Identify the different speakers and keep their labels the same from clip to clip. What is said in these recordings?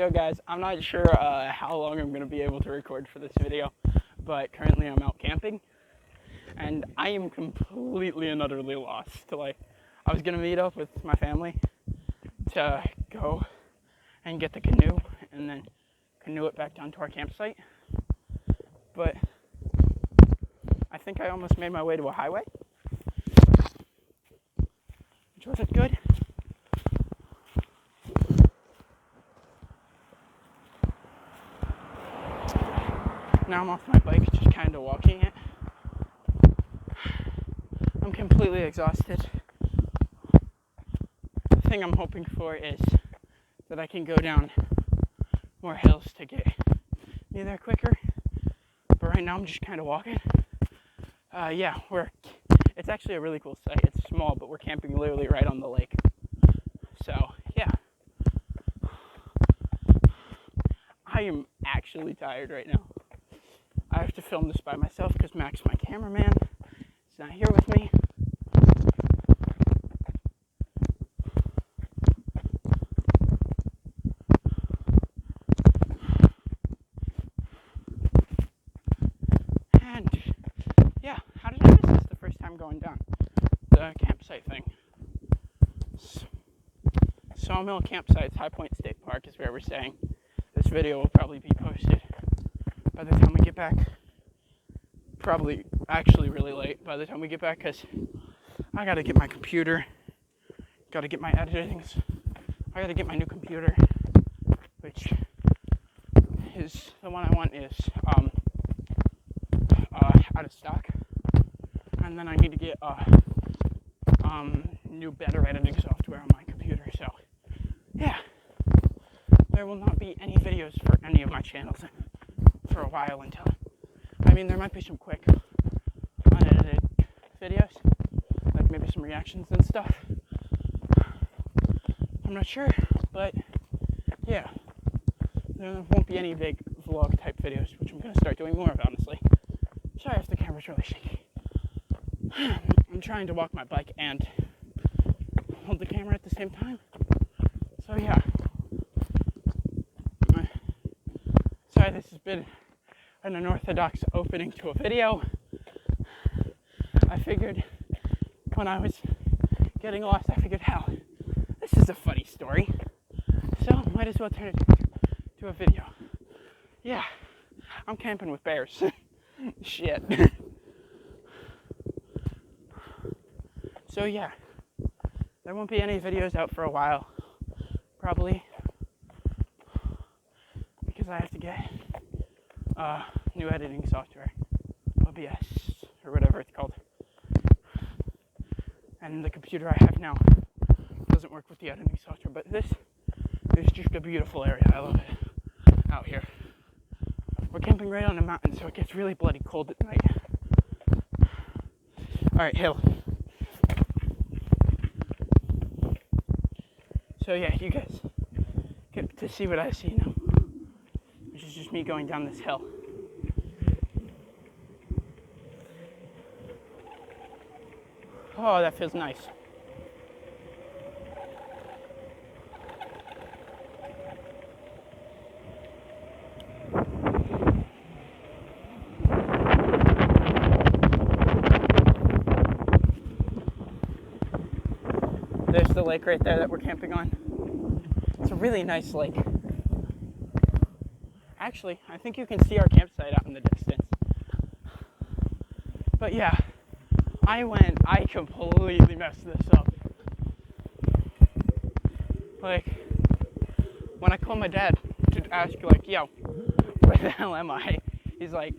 Speaker 1: Yo guys, I'm not sure how long I'm going to be able to record for this video, but currently I'm out camping, and I am completely and utterly lost. I was going to meet up with my family to go and get the canoe, and then canoe it back down to our campsite, but I think I almost made my way to a highway, which wasn't good. Now I'm off my bike, just kind of walking it. I'm completely exhausted. The thing I'm hoping for is that I can go down more hills to get me there quicker. But right now I'm just kind of walking. It's actually a really cool site. It's small, but we're camping literally right on the lake. So, yeah. I am actually tired right now. I have to film this by myself because Max, my cameraman, is not here with me. And, yeah, how did I miss this the first time going down the campsite thing? Sawmill Campsites, High Point State Park is where we're staying. This video will probably be posted by the time we get back. Probably actually really late by the time we get back, because I gotta get my computer, gotta get my editings, I gotta get my new computer, which is the one I want is out of stock, and then I need to get new better editing software on my computer. So yeah, there will not be any videos for any of my channels for a while until, there might be some quick unedited videos, like maybe some reactions and stuff. I'm not sure, but yeah, there won't be any big vlog type videos, which I'm going to start doing more of, honestly. Sorry if the camera's really shaky. I'm trying to walk my bike and hold the camera at the same time. So yeah. Sorry, this has been an unorthodox opening to a video. I figured when I was getting lost, hell, this is a funny story, so might as well turn it to a video. Yeah, I'm camping with bears. Shit. So yeah, there won't be any videos out for a while, probably, because I have to get new editing software, OBS, or whatever it's called. And the computer I have now doesn't work with the editing software, but this is just a beautiful area. I love it out here. We're camping right on a mountain, so it gets really bloody cold at night. Alright, hill. So yeah, you guys get to see what I see now, which is just me going down this hill. Oh, that feels nice. There's the lake right there that we're camping on. It's a really nice lake. Actually, I think you can see our campsite out in the distance. But yeah, I completely messed this up. Like, when I called my dad to ask, yo, where the hell am I? He's like,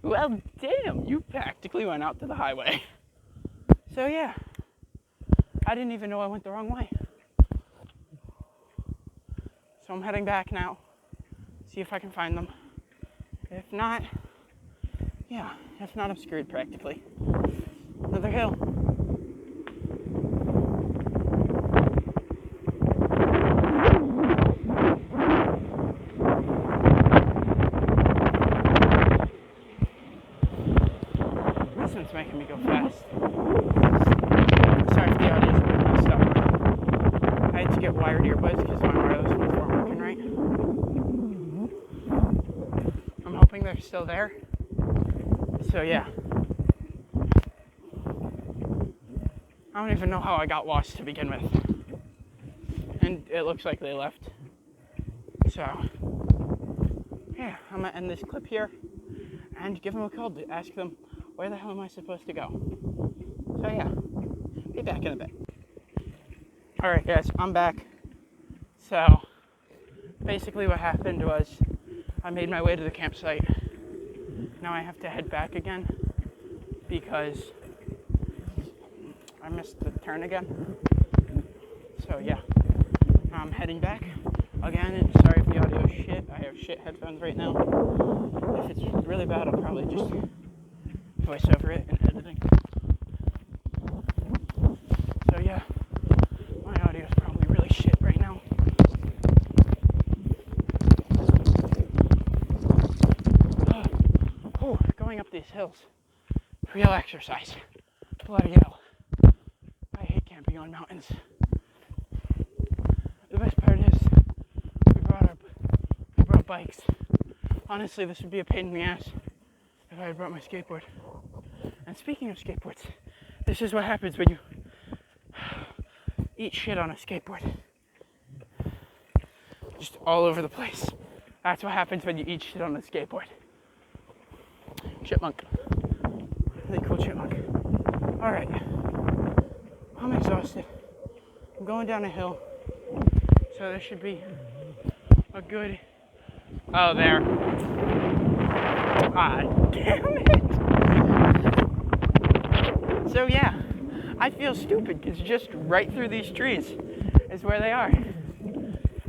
Speaker 1: well, damn, you practically went out to the highway. So yeah, I didn't even know I went the wrong way. So I'm heading back now, see if I can find them. If not, I'm screwed practically. Another hill. This one's making me go fast. Sorry if the audio is a bit messed up. I had to get wired earbuds because my wireless ones weren't working right. hoping they're still there. So yeah. I don't even know how I got lost to begin with. And it looks like they left. So, yeah, I'm gonna end this clip here and give them a call to ask them where the hell am I supposed to go. So yeah, be back in a bit. Alright guys, I'm back. So, basically what happened was I made my way to the campsite. Now I have to head back again because I missed the turn again. So yeah, I'm heading back again, and sorry if the audio is shit. I have shit headphones right now. If it's really bad, I'll probably just voice over it in editing. So yeah, my audio is probably really shit right now. Going up these hills, real exercise. Bloody hell. I hate camping on mountains. The best part is we brought bikes. Honestly, this would be a pain in the ass if I had brought my skateboard. And speaking of skateboards, this is what happens when you eat shit on a skateboard. Just all over the place. That's what happens when you eat shit on a skateboard. Chipmunk. Really cool chipmunk. Alright. I'm exhausted. I'm going down a hill. So there should be a good... Oh, there. Ah, damn it. So yeah, I feel stupid because just right through these trees is where they are.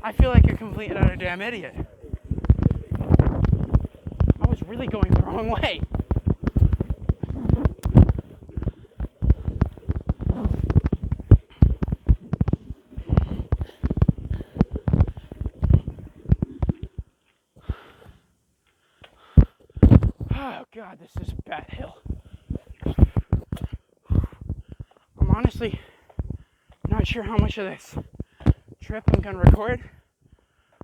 Speaker 1: I feel like a complete and utter damn idiot. I was really going the wrong way. Oh God, this is a bad hill. I'm honestly not sure how much of this trip I'm gonna record.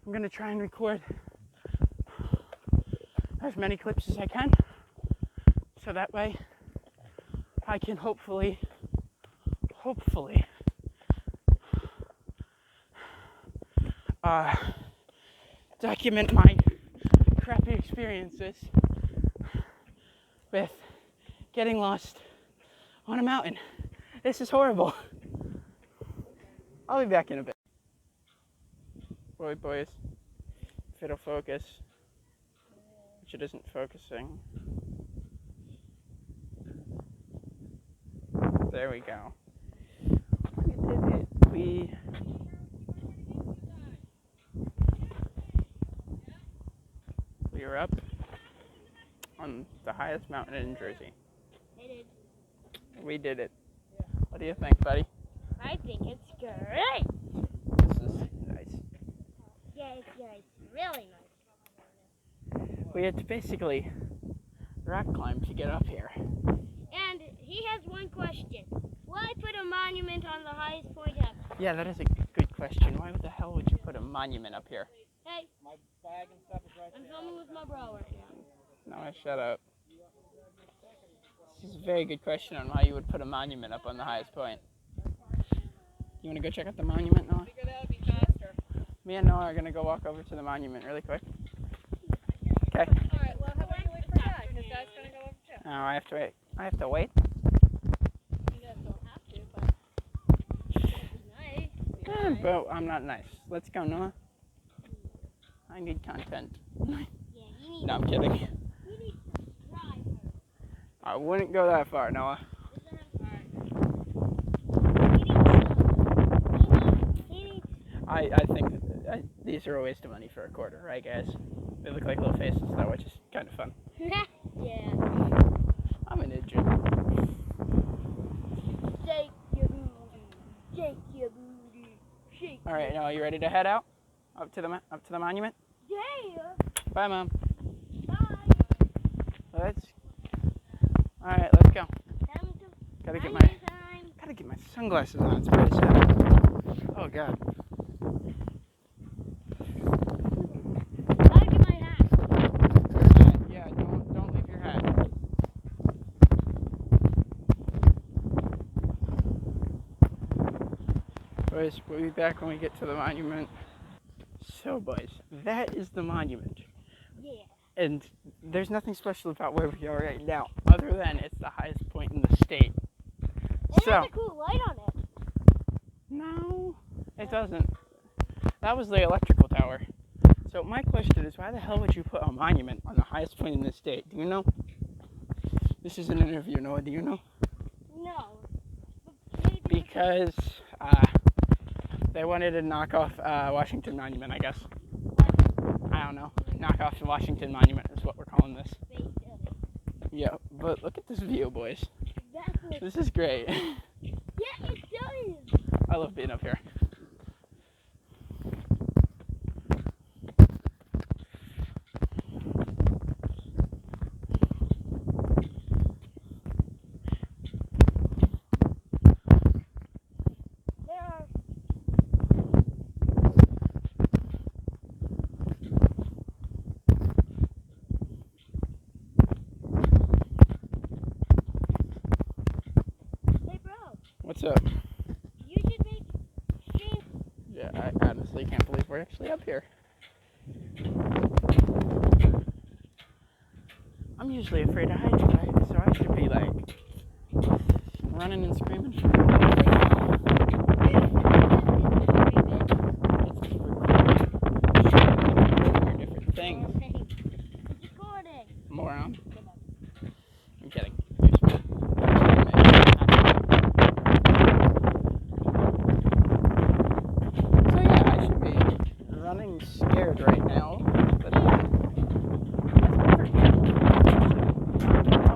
Speaker 1: I'm gonna try and record as many clips as I can, so that way I can hopefully document my crappy experiences with getting lost on a mountain. This is horrible. I'll be back in a bit. Boys, if it'll focus, which it isn't focusing. There we go. We did it. We are up on the highest mountain in Jersey. We did it. What do you think, buddy?
Speaker 2: I think it's great.
Speaker 1: This is nice.
Speaker 2: Yeah, it's really nice.
Speaker 1: We had to basically rock climb to get up here.
Speaker 2: And he has one question. Why put a monument on the highest point ever?
Speaker 1: Yeah, that is a good question. Why the hell would you put a monument up here?
Speaker 2: Hey, my bag and stuff is right there. I'm filming with my bro right now.
Speaker 1: No, shut up. This is a very good question on why you would put a monument up on the highest point. You want to go check out the monument, Noah?
Speaker 3: Figure that would be faster.
Speaker 1: Me and Noah are going to go walk over to the monument really quick. Okay.
Speaker 3: Alright, well, how about you wait for Dad? Because Dad's going to go over too.
Speaker 1: Oh, I have to wait. I have to wait?
Speaker 3: You guys don't have to, but it's nice.
Speaker 1: But I'm not nice. Let's go, Noah. I need content.
Speaker 2: Yeah, you need
Speaker 1: No, I'm kidding.
Speaker 2: to drive her.
Speaker 1: I wouldn't go that far, Noah. I think these are a waste of money for a quarter, right, guys? They look like little faces, though, which is kind of fun.
Speaker 2: Yeah.
Speaker 1: I'm an idiot.
Speaker 2: Shake your booty. Shake your booty. Shake.
Speaker 1: All right, Noah, you ready to head out up to the monument?
Speaker 2: Yeah.
Speaker 1: Bye, Mom.
Speaker 2: Bye.
Speaker 1: All right, let's go.
Speaker 2: Time to
Speaker 1: Gotta get
Speaker 2: time.
Speaker 1: my sunglasses on. It's pretty sad. Oh God.
Speaker 2: Gotta get my hat.
Speaker 1: Yeah. Boys, we'll be back when we get to the monument. So, boys, that is the monument.
Speaker 2: Yeah.
Speaker 1: And there's nothing special about where we are right now, other than it's the highest point in the state.
Speaker 2: It
Speaker 1: So,
Speaker 2: has a cool light on it.
Speaker 1: no, it doesn't. That was the electrical tower. So my question is, why the hell would you put a monument on the highest point in the state? Do you know? This is an interview, Noah. Do you know?
Speaker 2: No. But maybe
Speaker 1: Because they wanted to knock off Washington Monument, I guess. I don't know. Knock off the Washington Monument is what we're calling this. Yeah, but look at this view, boys.
Speaker 2: Exactly.
Speaker 1: This is great.
Speaker 2: Yeah, it does.
Speaker 1: I love being up here.
Speaker 2: There are. Hey, bro.
Speaker 1: What's up?
Speaker 2: You should make streams.
Speaker 1: Yeah, I honestly can't believe we're actually up here. I'm usually afraid of heights, right? So I should be like running and screaming. It's recording different things.
Speaker 2: It's recording.
Speaker 1: Moron. I'm kidding. So yeah, I should be running scared right now. But oh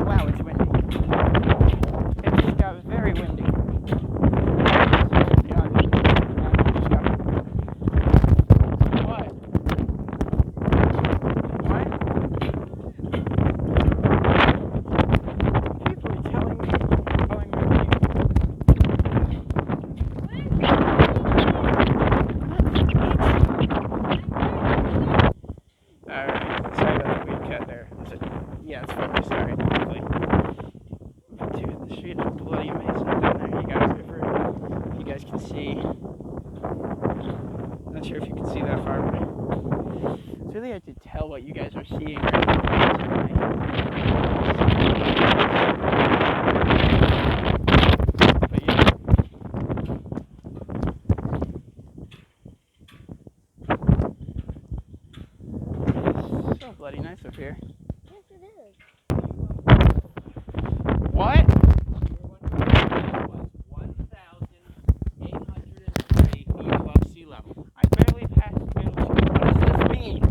Speaker 1: wow, it's windy. It just got very windy. What? What? People are telling me. Alright, sorry about the weed cut there. Yeah, it's focused. Sorry. Dude, the street is bloody amazing down there. You guys can see. Not sure if you can see that far, but it's really hard to tell what you guys are seeing right now. But yeah. It's so bloody nice up here.
Speaker 2: Yes, it is.
Speaker 1: What?
Speaker 4: 1,830 feet above sea level.
Speaker 1: I barely passed middle school. What does this mean?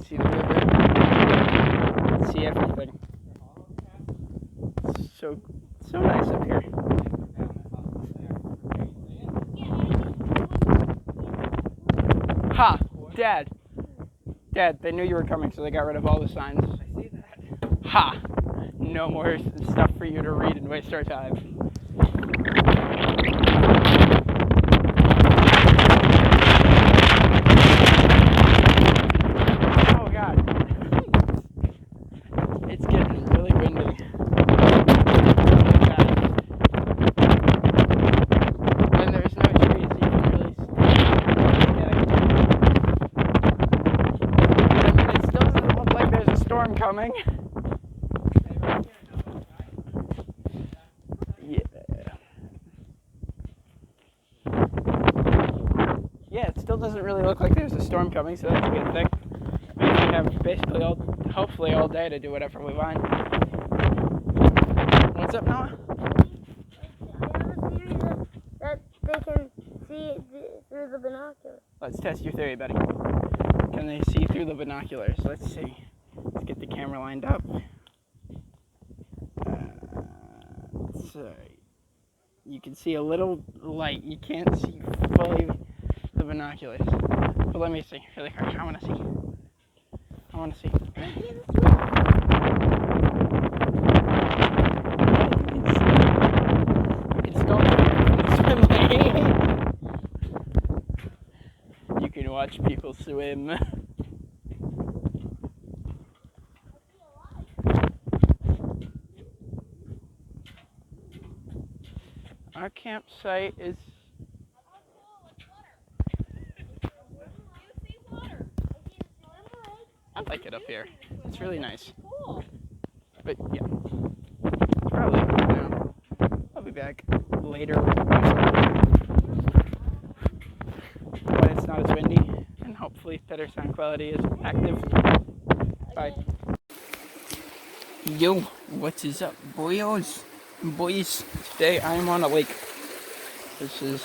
Speaker 1: See the river. See everything. So nice up here. Ha! Dad, they knew you were coming, so they got rid of all the signs.
Speaker 4: I see that.
Speaker 1: Ha! No more stuff for you to read and waste our time. Oh god. It's getting really windy. And there's no trees you can really it still doesn't look like there's a storm coming. Yeah, it still doesn't really look like there's a storm coming, so that's a good thing. Means we have basically hopefully all day to do whatever we want. What's up, Noah?
Speaker 2: That they can see through the binoculars.
Speaker 1: Let's test your theory, buddy. Can they see through the binoculars? Let's see. Let's get the camera lined up. Sorry. You can see a little light. You can't see fully the binoculars. But let me see. Really quick. I want to see. I want to see. You can still swim. You can watch people swim. Our campsite is. I like it up here. It's really nice.
Speaker 3: Cool.
Speaker 1: But yeah, it's probably good now. I'll be back later when it's not as windy and hopefully better sound quality is active. Bye. Yo, what is up, boys? Boys, today I am on a lake. This is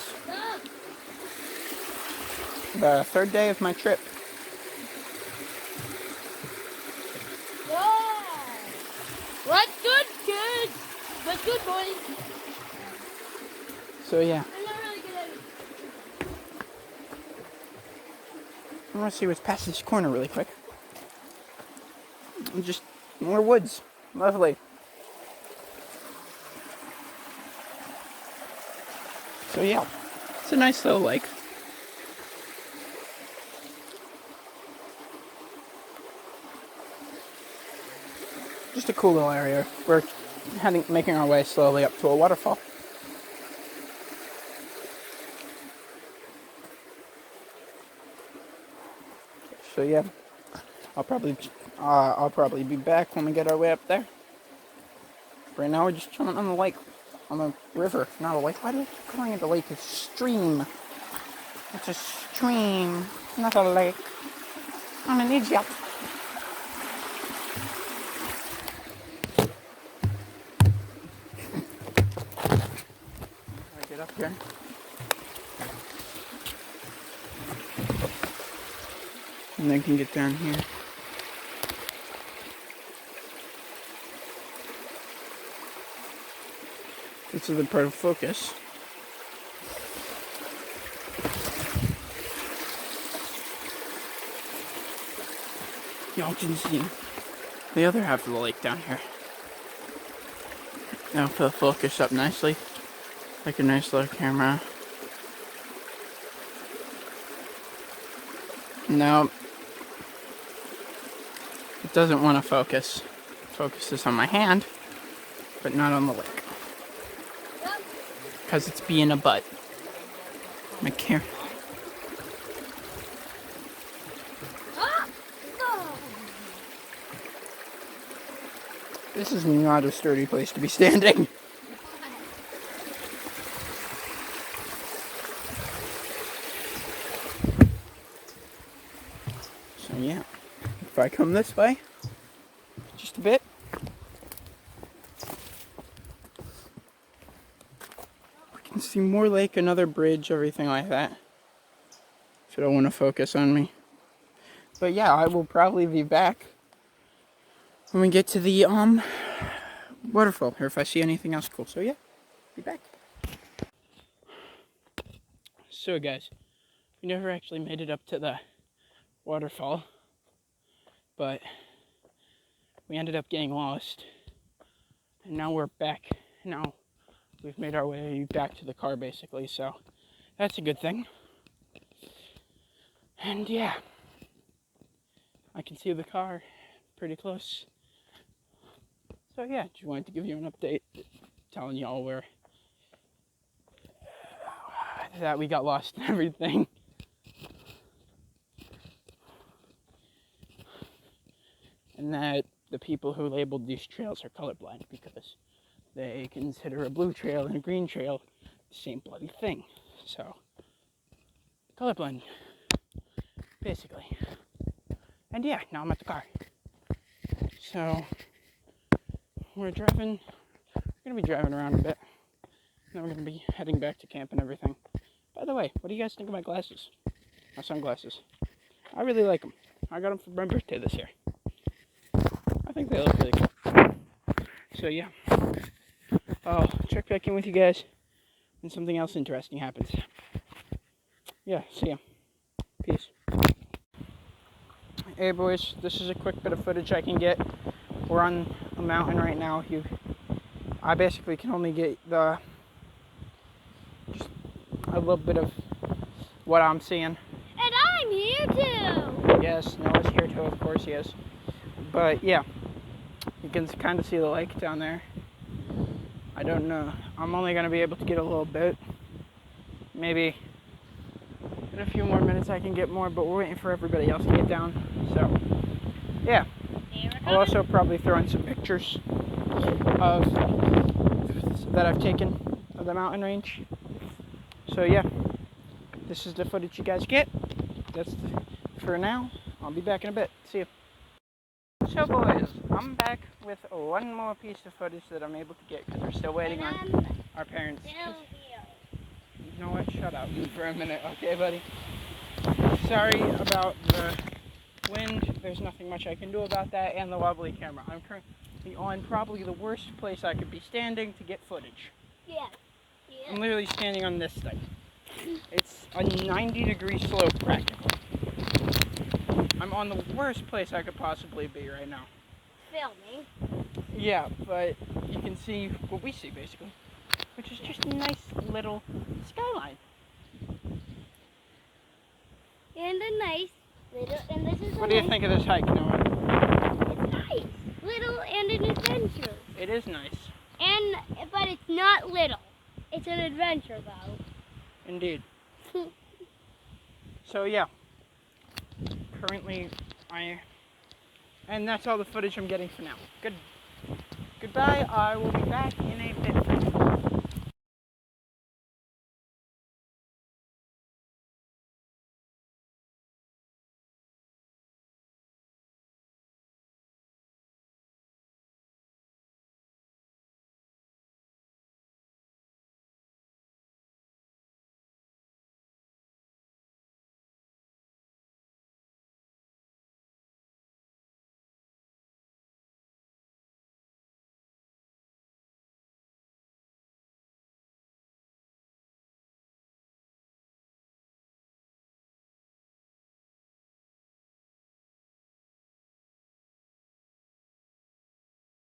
Speaker 1: the third day of my trip.
Speaker 2: What's good, kids? What's good, boys?
Speaker 1: So yeah,
Speaker 2: I'm not really good at it.
Speaker 1: I want to see what's past this corner really quick. Just more woods. Lovely. So yeah, it's a nice little lake. Just a cool little area. We're making our way slowly up to a waterfall. So yeah, I'll probably be back when we get our way up there. Right now we're just chilling on the lake, on the river, not a lake. Why do I keep calling it a lake? It's a stream. It's a stream, not a lake. I'm an idiot. I get up here. And then can get down here. This is the part of focus. Y'all can see the other half of the lake down here. Now put the focus up nicely, like a nice little camera. Now it doesn't want to focus. It focuses on my hand, but not on the lake. Because it's being a butt. My camera. This is not a sturdy place to be standing. So yeah, if I come this way, just a bit. See more lake, another bridge, everything like that. If you don't want to focus on me. But yeah, I will probably be back when we get to the waterfall, or if I see anything else cool. So yeah, be back. So guys, we never actually made it up to the waterfall, but we ended up getting lost, and now we're back. Now we've made our way back to the car, basically, so that's a good thing. And yeah, I can see the car pretty close. So yeah, just wanted to give you an update, telling y'all where that we got lost and everything. And that the people who labeled these trails are colorblind because they consider a blue trail and a green trail the same bloody thing. So, colorblind, basically. And yeah, now I'm at the car. So, we're gonna be driving around a bit. Then we're gonna be heading back to camp and everything. By the way, what do you guys think of my glasses? My sunglasses. I really like them. I got them for my birthday this year. I think they look really cool. So yeah. I'll check back in with you guys when something else interesting happens. Yeah, see ya. Peace. Hey boys, this is a quick bit of footage I can get. We're on a mountain right now. I basically can only get just a little bit of what I'm seeing.
Speaker 2: And I'm here too.
Speaker 1: Yes, Noah's here too, of course he is. But yeah, you can kind of see the lake down there. I don't know. I'm only going to be able to get a little bit. Maybe in a few more minutes I can get more, but we're waiting for everybody else to get down. So, yeah. I'll also probably throw in some pictures of that I've taken of the mountain range. So, yeah. This is the footage you guys get. That's for now. I'll be back in a bit. See you. So boys, I'm back with one more piece of footage that I'm able to get because we're still waiting on our parents. You know what? Shut up for a minute, okay, buddy? Sorry about the wind. There's nothing much I can do about that, and the wobbly camera. I'm currently on probably the worst place I could be standing to get footage.
Speaker 2: Yeah.
Speaker 1: I'm literally standing on this thing. It's a 90-degree slope practically. I'm on the worst place I could possibly be right now.
Speaker 2: Filming.
Speaker 1: Yeah, but you can see what we see basically, which is just a nice little skyline.
Speaker 2: And a nice little, and this is
Speaker 1: What do you think of this hike, Noah?
Speaker 2: It's nice. Little and an adventure.
Speaker 1: It is nice.
Speaker 2: But it's not little. It's an adventure though.
Speaker 1: Indeed. So yeah, currently and that's all the footage I'm getting for now. Goodbye. I will be back in a bit.